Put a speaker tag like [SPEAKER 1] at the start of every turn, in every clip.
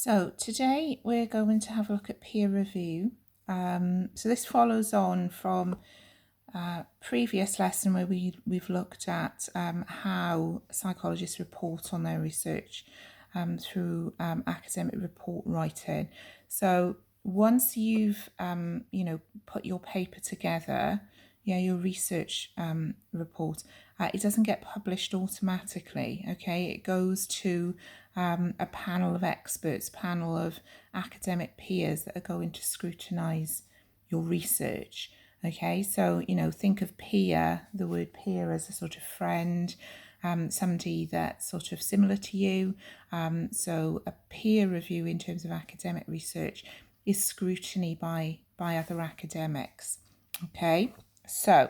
[SPEAKER 1] So today we're going to have a look at peer review. So this follows on from a previous lesson where we've looked at how psychologists report on their research through academic report writing. So once you've put your paper together, your research report, it doesn't get published automatically. Okay, it goes to a panel of experts, panel of academic peers that are going to scrutinise your research. Okay, so think of peer, the word peer, as a sort of friend, somebody that's sort of similar to you. So a peer review in terms of academic research is scrutiny by other academics. Okay, so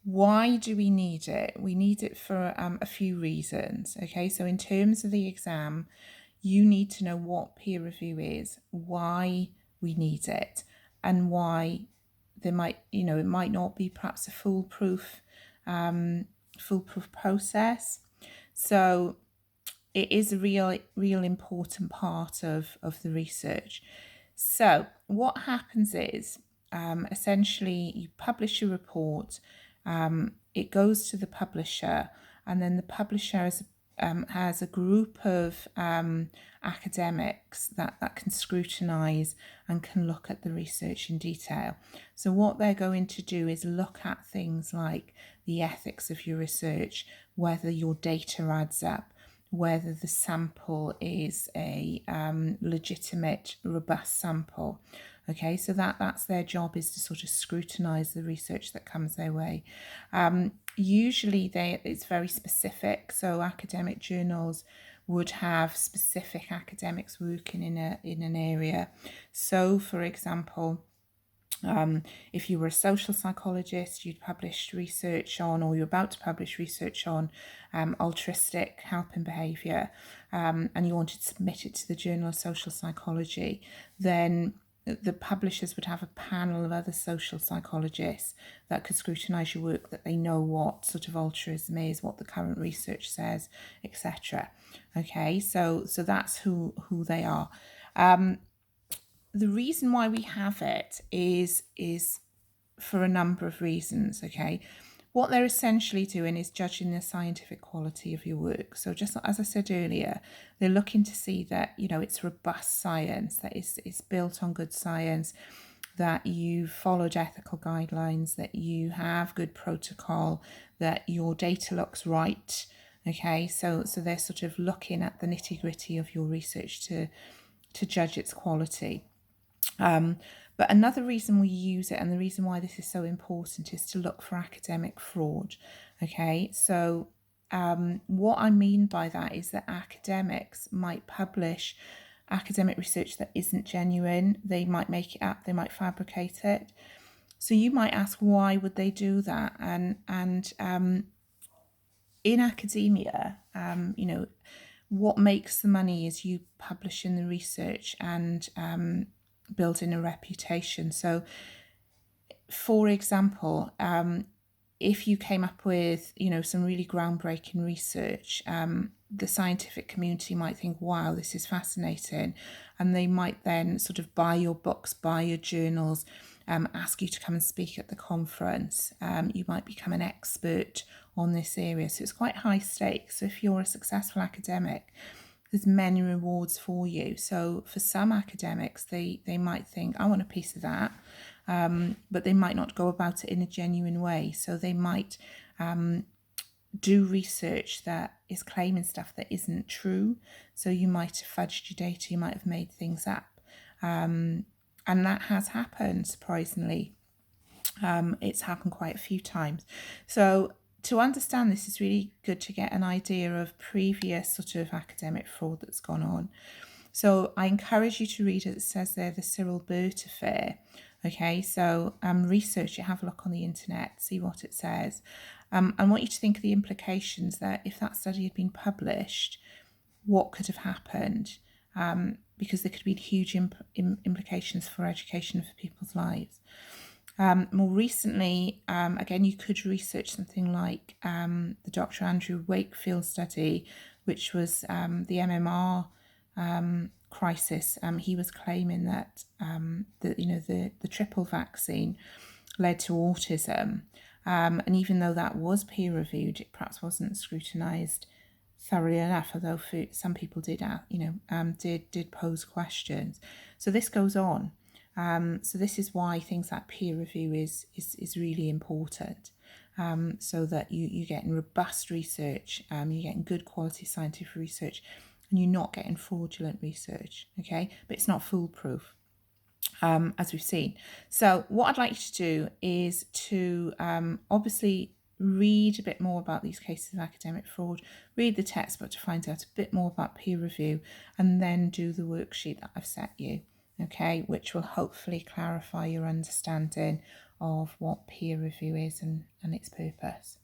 [SPEAKER 1] why do we need it? We need it for a few reasons. Okay, so in terms of the exam, you need to know what peer review is, why we need it, and why there might, it might not be perhaps a foolproof process. So it is a real important part of the research. So what happens is essentially you publish a report, it goes to the publisher, and then the publisher has a group of academics that can scrutinise and can look at the research in detail. So what they're going to do is look at things like the ethics of your research, whether your data adds up, whether the sample is a legitimate, robust sample. Okay, so that's their job, is to sort of scrutinise the research that comes their way. Usually it's very specific, so academic journals would have specific academics working in an area. So for example, if you were a social psychologist, you'd published research on, or you're about to publish research on altruistic helping behaviour, and you wanted to submit it to the Journal of Social Psychology, then the publishers would have a panel of other social psychologists that could scrutinise your work, that they know what sort of altruism is, what the current research says, etc. Okay, so that's who they are. The reason why we have it is for a number of reasons. Okay, what they're essentially doing is judging the scientific quality of your work. So just as I said earlier, they're looking to see that it's robust science, that it's built on good science, that you've followed ethical guidelines, that you have good protocol, that your data looks right. Okay, so they're sort of looking at the nitty-gritty of your research to judge its quality. But another reason we use it, and the reason why this is so important, is to look for academic fraud. Okay, so what I mean by that is that academics might publish academic research that isn't genuine. They might make it up, they might fabricate it. So you might ask, why would they do that? And in academia, what makes the money is you publishing the research and building a reputation. So, for example, if you came up with some really groundbreaking research, the scientific community might think, wow, this is fascinating, and they might then sort of buy your books, buy your journals, ask you to come and speak at the conference. You might become an expert on this area, so it's quite high stakes. So if you're a successful academic, there's many rewards for you. So for some academics, they might think, I want a piece of that, but they might not go about it in a genuine way. So they might do research that is claiming stuff that isn't true. So you might have fudged your data, you might have made things up. And that has happened, surprisingly. It's happened quite a few times. So to understand this, is really good to get an idea of previous sort of academic fraud that's gone on. So I encourage you to read it. It says there, the Cyril Burt affair. Okay, so research it, have a look on the internet, see what it says. I want you to think of the implications, that if that study had been published, what could have happened? Because there could be huge implications for education, for people's lives. More recently, again, you could research something like the Dr. Andrew Wakefield study, which was the MMR crisis. He was claiming that the triple vaccine led to autism, and even though that was peer reviewed, it perhaps wasn't scrutinised thoroughly enough. Although some people did, did pose questions. So this goes on. So this is why things like peer review is really important. So that you're getting robust research, you're getting good quality scientific research, and you're not getting fraudulent research, okay? But it's not foolproof, as we've seen. So what I'd like you to do is to obviously read a bit more about these cases of academic fraud, read the textbook to find out a bit more about peer review, and then do the worksheet that I've set you, okay, which will hopefully clarify your understanding of what peer review is and its purpose.